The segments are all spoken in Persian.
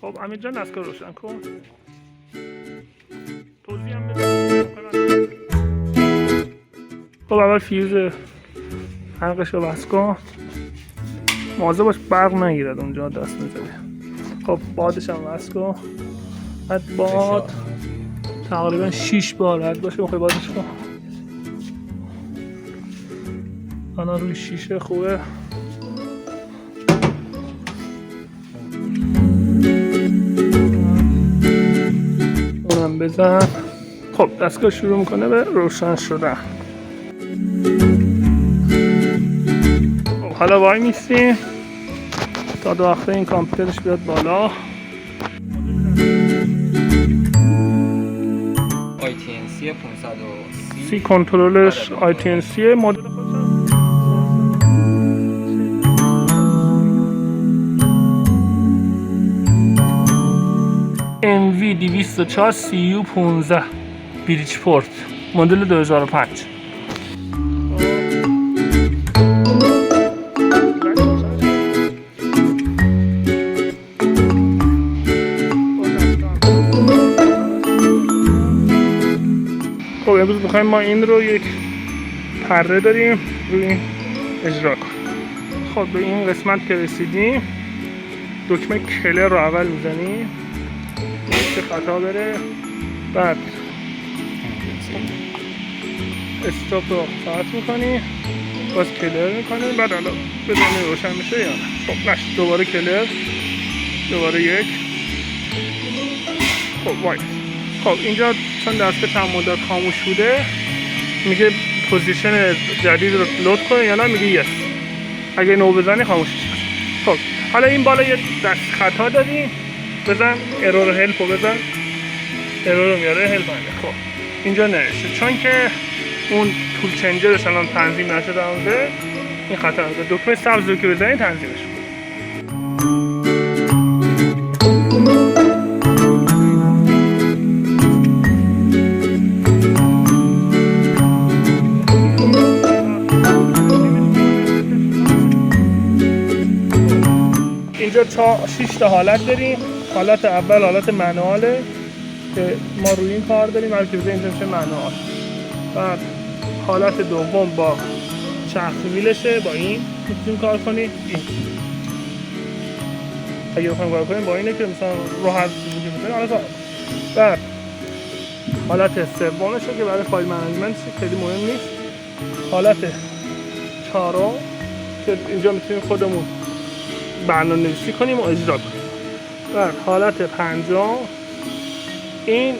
خب امیر جان دستگاه روشن کن. توضیح هم بده. خب اول فیوز حلقش رو بس کن. مواظب باش برق نگیرد اونجا دست میزنه. خب بادش هم بس کن. بعد باد تقریبا 6 بار رد باشه بخوای بادش کن. الان روی شیشه خوبه. اونم بزن. خب دستگاه شروع میکنه به روشن شدن. خب حالا وای میستیم تا دو وقته این کامپیوترش بیاد بالا. ITNC 530 کنترلش ITNC مدل MV204 CU15 بریجپورت مدل 2005. خب امروز میخوایم ما این رو یک پره داریم روی این اجرا کنیم. خب به این قسمت که رسیدیم دکمه کلر رو اول میزنیم که خطا بره، بعد استاپ رو قطع میکنیم، باز کلر میکنیم، بعد الان بدونیم روشن میشه یا نه. خب نشد، دوباره کلر، دوباره یک. خب وای. خب اینجا چون دستگاه چند مدت خاموش بوده میگه پوزیشن جدید رو لود کنه یا نه، میگه یس. اگه نو بزنی خاموشش کن. خب حالا این بالا یه دست خطا دادیم، بزن ارور هلپ رو بزن، ارور رو میاره هلپ بنده. خب اینجا نوشته چون که اون تول چنجرش الان تنظیم نشده اونده این خطا داده. دکمه سبز رو که بزنی تنظیمش کن. اینجا 6 تا حالت داریم. حالت اول حالت منواله که ما روی این کار داریم، هرکی بزنیم اینجا میشه منوال. بعد حالت دوم با چرخ ویلشه، با این میتونیم کار کنیم. این اگه بخوایم کار کنیم با اینه که مثلا راحت بودیم حالا کار. بعد حالت سومشه که برای فایل منیجمنت خیلی مهم نیست. حالت چهارم که اینجا میتونیم خودمون برنامه نویسی کنیم و اجرا کنیم. بعد حالت پنجم این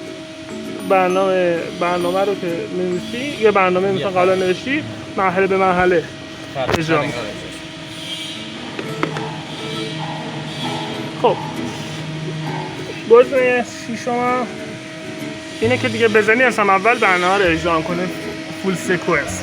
برنامه رو که نویسی، یه برنامه مثلا قبلا نوشتی مرحله به مرحله اجرا می‌کنی. خب گزینه ششم اینه که دیگه بزنی اصلا اول برنامه رو اجرا کنه فول سیکونس.